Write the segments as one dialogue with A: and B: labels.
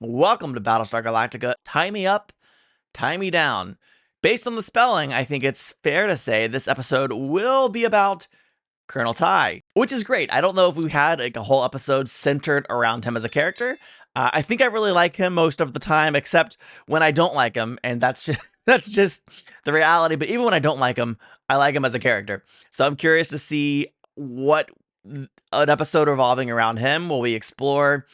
A: Welcome to Battlestar Galactica, Tigh Me Up, Tigh Me Down. Based on the spelling, I think it's fair to say this episode will be about Col Tigh, which is great. I don't know if we had like a whole episode centered around him as a character. I think I really like him most of the time, except when I don't like him, and that's just the reality. But even when I don't like him, I like him as a character. So I'm curious to see what an episode revolving around him will we explore.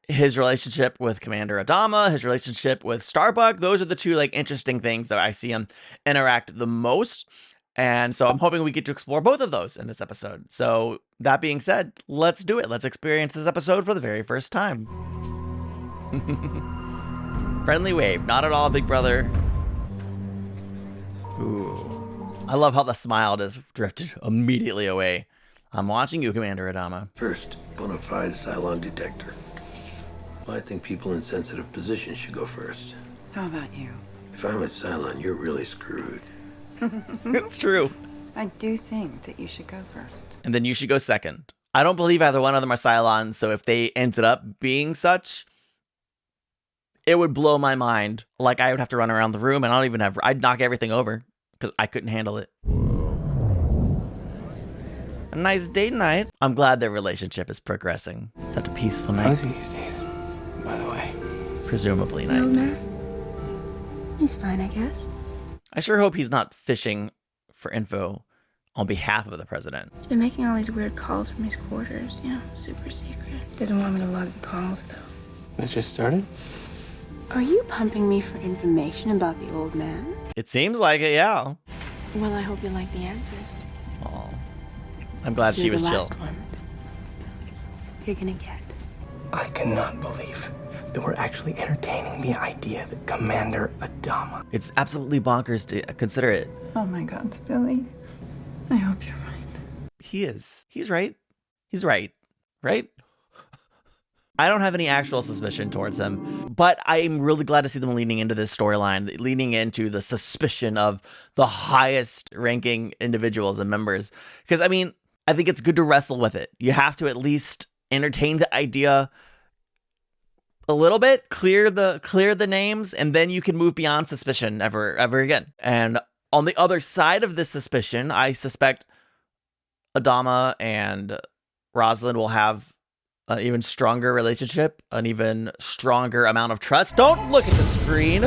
A: His relationship with Commander Adama, his relationship with Starbuck. Those are the two like interesting things that I see him interact the most. And so I'm hoping we get to explore both of those in this episode. So that being said, let's do it. Let's experience this episode for the very first time. Friendly wave, not at all, big brother. Ooh. I love how the smile just drifted immediately away. I'm watching you, Commander Adama.
B: First, bona fide Cylon detector. I think people in sensitive positions should go first.
C: How about you?
B: If I'm a Cylon, you're really screwed.
A: It's true.
C: I do think that you should go first.
A: And then you should go second. I don't believe either one of them are Cylons, so if they ended up being such, it would blow my mind. Like, I would have to run around the room, and I'd knock everything over, because I couldn't handle it. A nice date night. I'm glad their relationship is progressing. Such a peaceful night.
D: How's he these days, by the way?
A: Presumably night.
E: No, man. He's fine, I guess.
A: I sure hope he's not fishing for info on behalf of the president.
E: He's been making all these weird calls from his quarters, super secret. Doesn't want me to log the calls, though.
D: This just started?
F: Are you pumping me for information about the old man?
A: It seems like it, yeah.
F: Well, I hope you like the answers.
A: Oh, I'm glad she was
F: The
A: chill.
F: last ones you're gonna get.
D: I cannot believe that we're actually entertaining the idea that Commander Adama...
A: It's absolutely bonkers to consider it.
C: Oh my God, Billy. I hope you're right.
A: He is. He's right. He's right. Right? I don't have any actual suspicion towards him, but I'm really glad to see them leaning into this storyline, leaning into the suspicion of the highest ranking individuals and members. Because, I mean, I think it's good to wrestle with it. You have to at least entertain the idea a little bit, clear the names, and then you can move beyond suspicion ever again. And on the other side of this suspicion, I suspect Adama and Rosalind will have an even stronger relationship, an even stronger amount of trust. Don't look at the screen.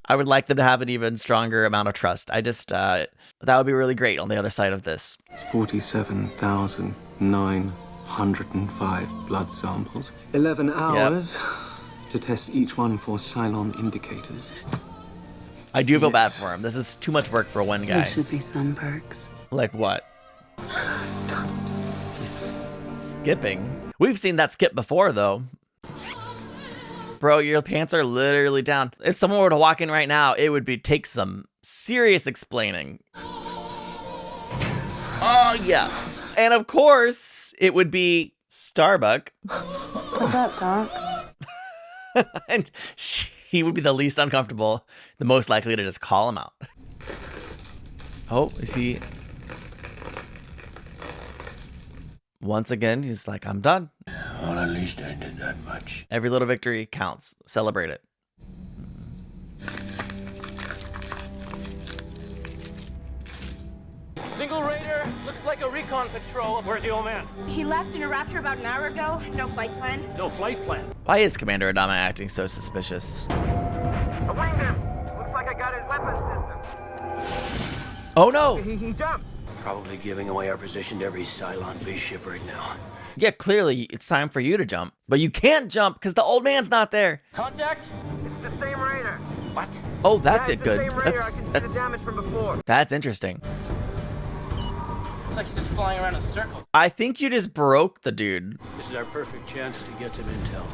A: I would like them to have an even stronger amount of trust. I just, that would be really great on the other side of this.
G: 47,905 blood samples. 11 hours to test each one for Cylon indicators.
A: I do feel bad for him. This is too much work for one guy.
F: There should be some perks.
A: Like what? He's skipping. We've seen that skip before, though. Bro, your pants are literally down. If someone were to walk in right now, it would take some serious explaining. Oh, yeah. And of course, it would be Starbuck.
F: What's up, Doc?
A: And he would be the least uncomfortable, the most likely to just call him out. Oh, is he... Once again, he's like, I'm done.
B: Well, at least I did that much.
A: Every little victory counts. Celebrate it.
H: Single raider, looks like a recon patrol. Where's the old man?
I: He left in a Raptor about an hour ago. No flight plan.
H: No flight plan.
A: Why is Commander Adama acting so suspicious?
H: I winged him. Looks like I got his weapon system.
A: Oh no!
H: He jumped.
B: Probably giving away our position to every Cylon base ship right now.
A: Yeah, clearly it's time for you to jump. But you can't jump because the old man's not there.
H: Contact? It's the same raider. What?
A: Oh, that's
H: Yeah,
A: it.
H: it's the
A: Good.
H: same raider. I can see the damage from before.
A: That's interesting.
H: Looks like he's just flying around in a circle.
A: I think you just broke the dude.
B: This is our perfect chance to get some intel.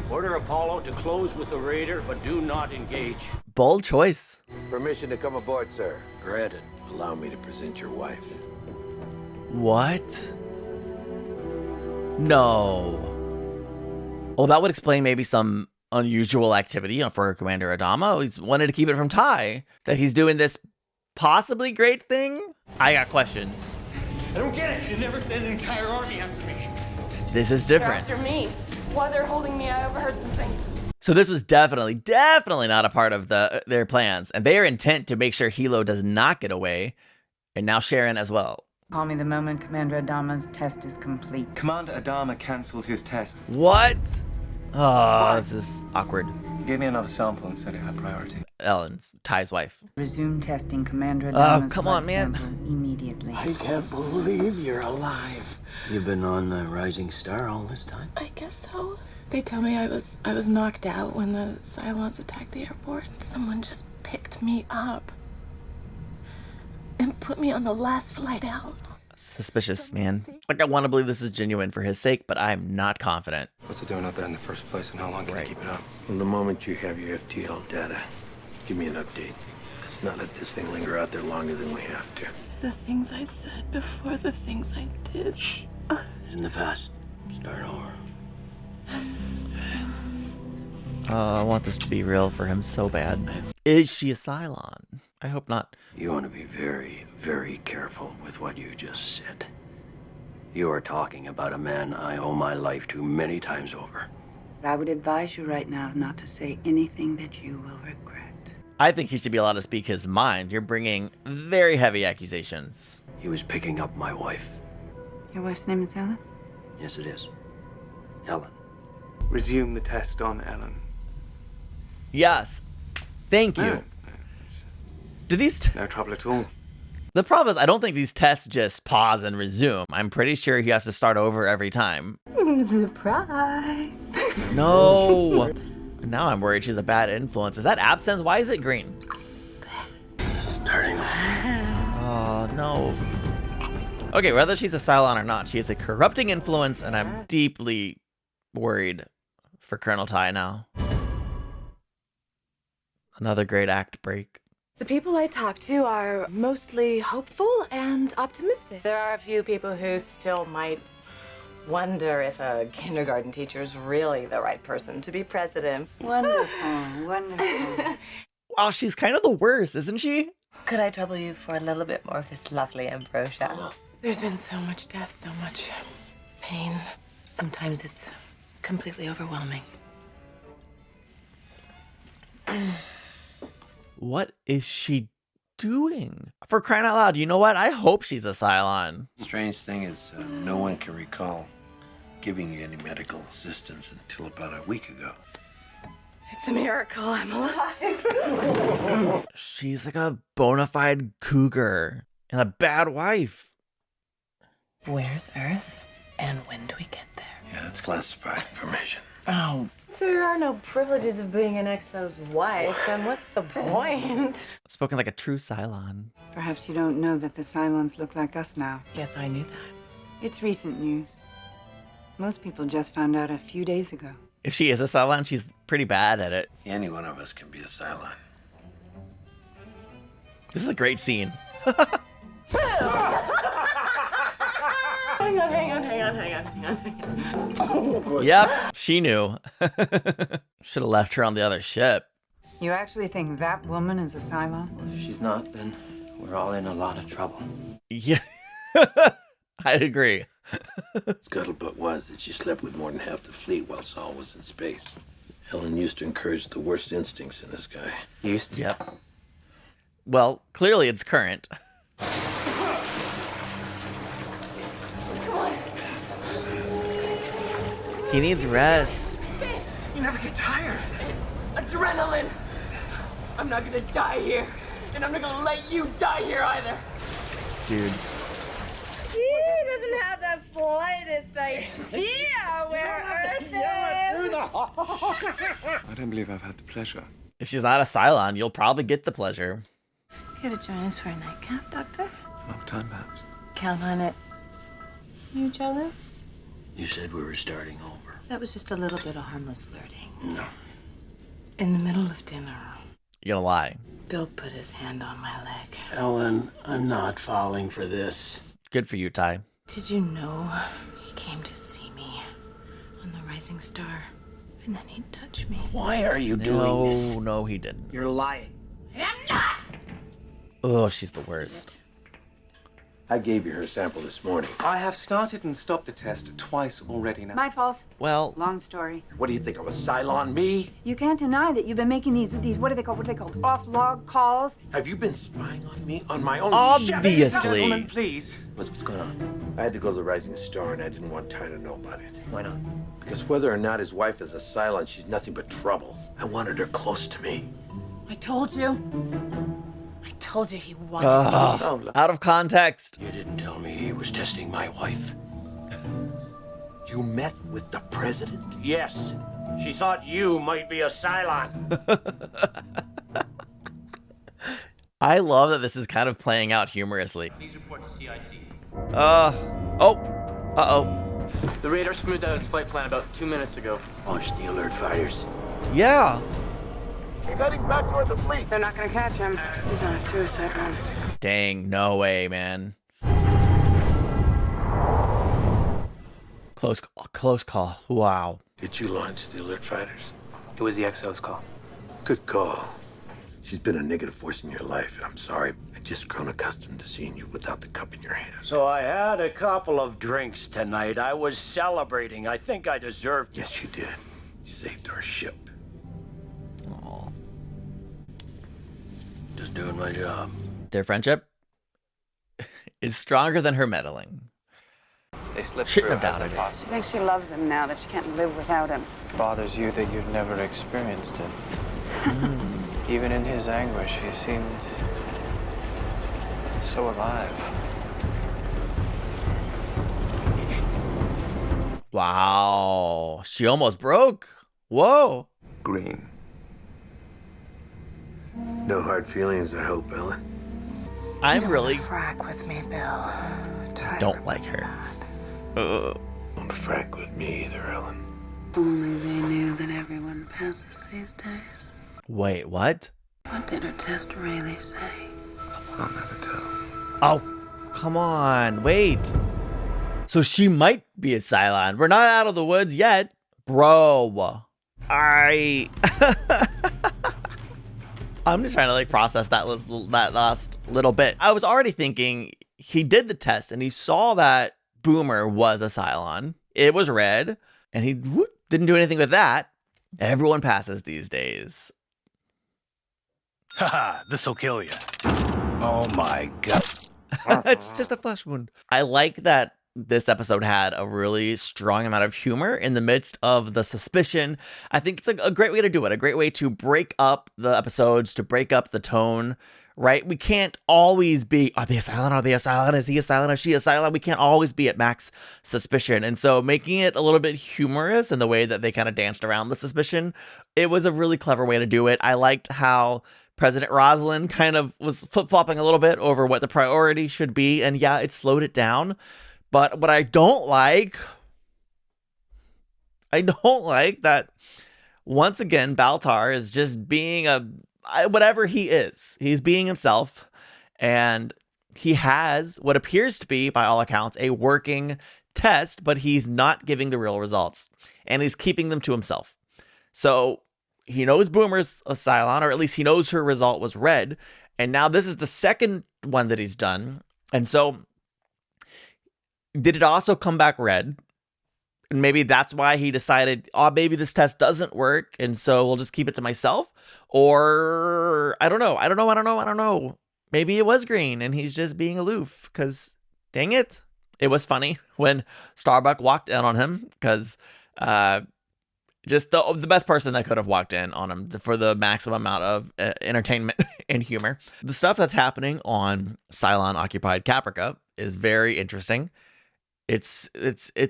B: Order Apollo to close with the raider, but do not engage.
A: Bold choice.
J: Permission to come aboard, sir.
B: Granted.
J: Allow me to present your wife.
A: What? No. Well, that would explain maybe some unusual activity for Commander Adama. He's wanted to keep it from Tigh. That he's doing this possibly great thing? I got questions.
H: I don't get it. You never sent an entire army after me.
A: This is different.
I: After me.
C: While they're holding me, I overheard some things.
A: So this was definitely not a part of their plans, and they are intent to make sure Hilo does not get away, and now Sharon as well.
K: Call me the moment Commander Adama's test is complete.
G: Commander Adama cancelled his test.
A: What? Oh, this is awkward.
G: He gave me another sample and said it had priority.
A: Ellen's Ty's wife.
K: Resume testing Commander Adama's
A: come on,
K: blood
A: man.
K: sample immediately.
J: I can't believe you're alive. You've been on the Rising Star all this time?
E: I guess so. They tell me I was knocked out when the Cylons attacked the airport. Someone just picked me up and put me on the last flight out.
A: Suspicious, man. Like, I want to believe this is genuine for his sake, but I'm not confident.
G: What's it doing out there in the first place, and how long can I keep it up?
J: From the moment you have your FTL data, give me an update. Let's not let this thing linger out there longer than we have to.
E: The things I said before the things I did. Shh.
J: In the past, start over.
A: I want this to be real for him so bad. Is she a Cylon? I hope not.
L: You want to be very, very careful with what you just said. You are talking about a man I owe my life to many times over.
K: I would advise you right now not to say anything that you will regret.
A: I think he should be allowed to speak his mind. You're bringing very heavy accusations.
L: He was picking up my wife.
K: Your wife's name is Ellen?
L: Yes, it is. Ellen.
G: Resume the test on Ellen.
A: Yes. Thank you.
G: No.
A: Do these...
G: No trouble at all.
A: The problem is, I don't think these tests just pause and resume. I'm pretty sure he has to start over every time.
C: Surprise!
A: No! Now I'm worried she's a bad influence. Is that absinthe? Why is it green?
L: Starting.
A: Oh, no. Okay, whether she's a Cylon or not, she is a corrupting influence, and I'm deeply worried for Colonel Tigh now. Another great act break.
M: The people I talk to are mostly hopeful and optimistic. There are a few people who still might wonder if a kindergarten teacher is really the right person to be president.
K: Wonderful, wonderful.
A: Wow, she's kind of the worst, isn't she?
M: Could I trouble you for a little bit more of this lovely ambrosia? There's been so much death, so much pain. Sometimes it's completely overwhelming.
A: What is she doing? For crying out loud, you know what? I hope she's a Cylon.
J: Strange thing is, no one can recall giving you any medical assistance until about a week ago.
M: It's a miracle I'm alive.
A: She's like a bona fide cougar and a bad wife.
M: Where's Earth? And when do we get there?
J: Yeah, it's classified information.
M: Oh. If there are no privileges of being an Exo's wife, then what's the point?
A: Spoken like a true Cylon.
K: Perhaps you don't know that the Cylons look like us now.
M: Yes, I knew that.
K: It's recent news. Most people just found out a few days ago.
A: If she is a Cylon, she's pretty bad at it.
J: Any one of us can be a Cylon.
A: This is a great scene.
M: Hang on.
A: Yep, she knew. Should have left her on the other ship.
K: You actually think that woman is a Cylon?
L: If she's not, then we're all in a lot of trouble.
A: Yeah, I agree.
J: Scuttlebutt was that she slept with more than half the fleet while Saul was in space. Helen used to encourage the worst instincts in this guy.
L: Used to?
A: Yep. Well, clearly it's current. He needs rest.
H: You never get tired.
M: Adrenaline. I'm not gonna die here, and I'm not gonna let you die here either.
A: Dude.
I: He doesn't have the slightest idea where Earth is.
G: I don't believe I've had the pleasure.
A: If she's not a Cylon, you'll probably get the pleasure.
E: Care to join us for a nightcap, Doctor?
G: Another time, perhaps.
E: Count on it. You jealous?
L: You said we were starting over.
E: That was just a little bit of harmless flirting.
L: No.
E: In the middle of dinner,
A: You're gonna lie.
E: Bill put his hand on my leg.
L: Ellen, I'm not falling for this.
A: Good for you, Tigh.
E: Did you know he came to see me on the Rising Star, and then he'd touch me?
L: Why are you doing this?
A: No, he didn't.
L: You're lying.
E: I'm not!
A: Oh, she's the worst.
J: I gave you her sample this morning.
G: I have started and stopped the test twice already now.
K: My fault.
A: Well,
K: Long story.
J: What do you think? I was Cylon me?
K: You can't deny that you've been making these, what are they called? Off-log calls?
J: Have you been spying on me on my own?
A: obviously.
G: Gentlemen, please.
J: What's going on? I had to go to the Rising Star, and I didn't want Tigh to know about it.
G: Why not?
J: Because whether or not his wife is a Cylon, she's nothing but trouble. I wanted her close to me.
M: I told you. I told you he wanted me.
A: Out of context.
L: You didn't tell me he was testing my wife.
J: You met with the president?
B: Yes. She thought you might be a Cylon.
A: I love that this is kind of playing out humorously.
H: Please report to CIC.
A: Uh-oh.
N: The radar smoothed out its flight plan about 2 minutes ago.
L: Launch the alert fighters.
A: Yeah.
H: He's heading back toward the fleet.
F: They're not gonna catch him. He's on a suicide run.
A: Dang, no way, man. Close call. Wow.
J: Did you launch the alert fighters?
N: It was the XO's call.
J: Good call. She's been a negative force in your life, and I'm sorry. I've just grown accustomed to seeing you without the cup in your hand.
B: So I had a couple of drinks tonight. I was celebrating. I think I deserved it.
J: Yes, you did. You saved our ship.
A: Aww.
L: Just doing my job.
A: Their friendship is stronger than her meddling.
N: They slipped
A: Shouldn't
N: through
A: have
N: as
A: doubted
N: they
A: it.
K: She thinks she loves him now, that she can't live without him.
N: Bothers you that you've never experienced it. Even in his anguish, he seemed so alive.
A: Wow. She almost broke. Whoa.
G: Green.
J: No hard feelings, I hope, Ellen.
A: I'm really
E: Frack with me, Bill.
A: don't like her.
J: Don't frack with me either, Ellen.
F: Only they knew that everyone passes these days.
A: Wait, what?
F: What did her test really say?
G: I'll never tell.
A: Oh, come on. Wait. So she might be a Cylon. We're not out of the woods yet. Bro. I'm just trying to like process that last little bit. I was already thinking he did the test and he saw that Boomer was a Cylon. It was red and he didn't do anything with that. Everyone passes these days.
O: Haha, this'll kill you. Oh my god.
A: It's just a flesh wound. I like that this episode had a really strong amount of humor in the midst of the suspicion. I think it's a great way to do it, a great way to break up the episodes, to break up the tone, right? We can't always be, are they a Cylon? Are they a Cylon? Is he a Cylon? Is she a Cylon? We can't always be at max suspicion. And so making it a little bit humorous in the way that they kind of danced around the suspicion, it was a really clever way to do it. I liked how President Rosalind kind of was flip-flopping a little bit over what the priority should be. And yeah, it slowed it down. But what I don't like that once again, Baltar is just being whatever he is. He's being himself, and he has what appears to be, by all accounts, a working test, but he's not giving the real results, and he's keeping them to himself. So he knows Boomer's a Cylon, or at least he knows her result was red, and now this is the second one that he's done, and so did it also come back red? And maybe that's why he decided, oh, maybe this test doesn't work, and so we'll just keep it to myself. Or I don't know. Maybe it was green and he's just being aloof because dang it. It was funny when Starbuck walked in on him because just the best person that could have walked in on him for the maximum amount of entertainment and humor. The stuff that's happening on Cylon occupied Caprica is very interesting. It's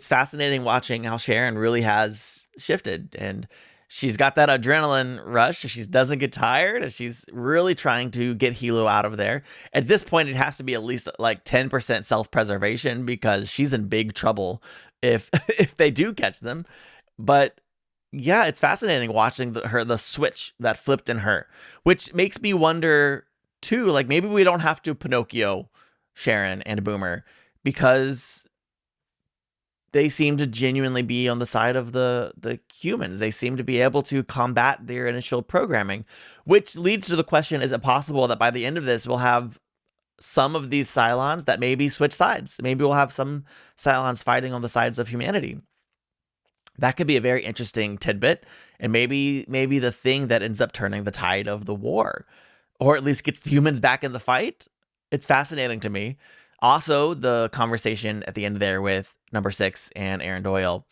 A: fascinating watching how Sharon really has shifted, and she's got that adrenaline rush. She doesn't get tired, and she's really trying to get Hilo out of there. At this point, it has to be at least like 10% self-preservation because she's in big trouble if they do catch them. But yeah, it's fascinating watching the switch that flipped in her, which makes me wonder too, like maybe we don't have to Pinocchio Sharon and Boomer because they seem to genuinely be on the side of the humans. They seem to be able to combat their initial programming, which leads to the question, is it possible that by the end of this, we'll have some of these Cylons that maybe switch sides. Maybe we'll have some Cylons fighting on the sides of humanity. That could be a very interesting tidbit, and maybe the thing that ends up turning the tide of the war, or at least gets the humans back in the fight. It's fascinating to me. Also, the conversation at the end there with number 6 and Aaron Doyle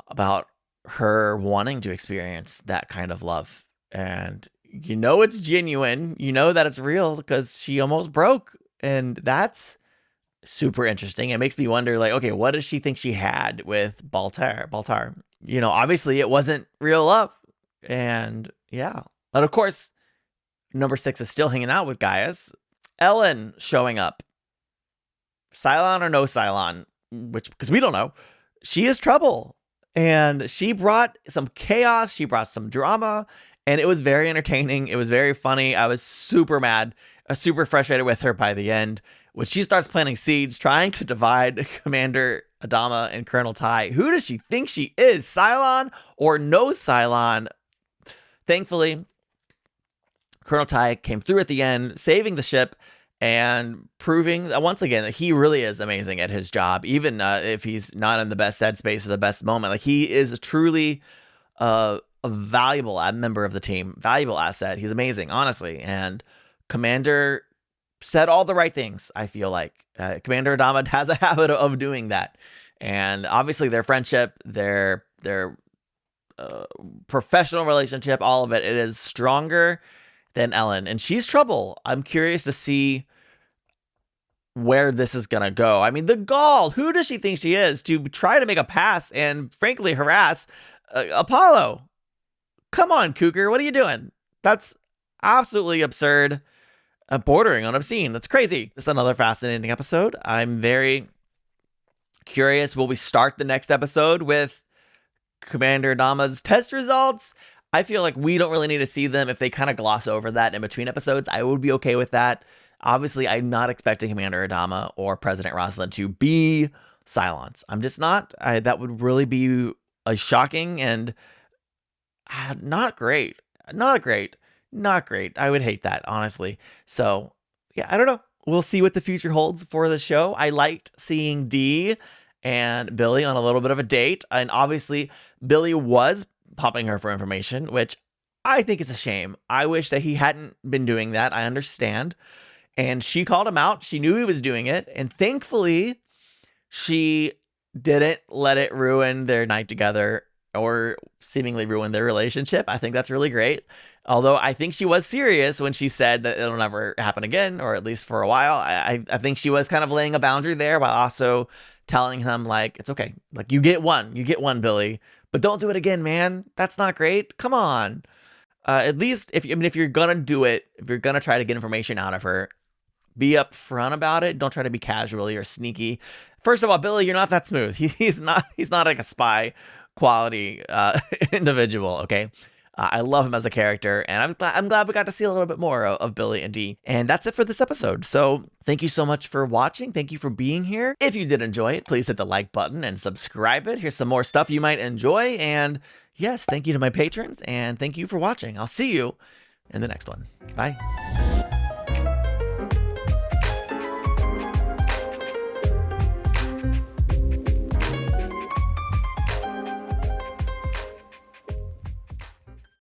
A: about her wanting to experience that kind of love. And you know it's genuine. You know that it's real because she almost broke. And that's super interesting. It makes me wonder, like, okay, what does she think she had with Baltar? You know, obviously it wasn't real love. And yeah. But of course, number 6 is still hanging out with Gaius. Ellen showing up. Cylon or no Cylon, which, because we don't know, she is trouble. And she brought some chaos. She brought some drama. And it was very entertaining. It was very funny. I was super mad, super frustrated with her by the end. When she starts planting seeds, trying to divide Commander Adama and Colonel Tigh. Who does she think she is? Cylon or no Cylon? Thankfully, Colonel Tigh came through at the end, saving the ship and proving that once again that he really is amazing at his job, even if he's not in the best headspace or the best moment. Like, he is truly a valuable member of the team, valuable asset. He's amazing, honestly. And Commander said all the right things, I feel like. Commander Adama has a habit of doing that. And obviously their friendship, their professional relationship, all of it is stronger than Ellen. And she's trouble. I'm curious to see where this is going to go. I mean, the gall, who does she think she is to try to make a pass and frankly harass Apollo? Come on, Cougar, what are you doing? That's absolutely absurd, bordering on obscene. That's crazy. Just another fascinating episode. I'm very curious. Will we start the next episode with Commander Adama's test results? I feel like we don't really need to see them. If they kind of gloss over that in between episodes, I would be okay with that. Obviously, I'm not expecting Commander Adama or President Rosalind to be Cylons. I'm just not. That would really be a shocking and not great. Not great. I would hate that, honestly. So, yeah, I don't know. We'll see what the future holds for the show. I liked seeing Dee and Billy on a little bit of a date. And obviously, Billy was popping her for information, which I think is a shame. I wish that he hadn't been doing that. I understand. And she called him out. She knew he was doing it. And thankfully, she didn't let it ruin their night together or seemingly ruin their relationship. I think that's really great. Although I think she was serious when she said that it'll never happen again, or at least for a while. I think she was kind of laying a boundary there while also telling him, like, it's okay. Like, you get one, Billy, but don't do it again, man. That's not great. Come on. At least if you're going to do it, if you're going to try to get information out of her, be upfront about it. Don't try to be casually or sneaky. First of all, Billy, you're not that smooth. He's not like a spy quality individual. Okay. I love him as a character, and I'm glad we got to see a little bit more of Billy and Dee. And that's it for this episode. So thank you so much for watching. Thank you for being here. If you did enjoy it, please hit the like button and subscribe it. Here's some more stuff you might enjoy. And yes, thank you to my patrons, and thank you for watching. I'll see you in the next one. Bye.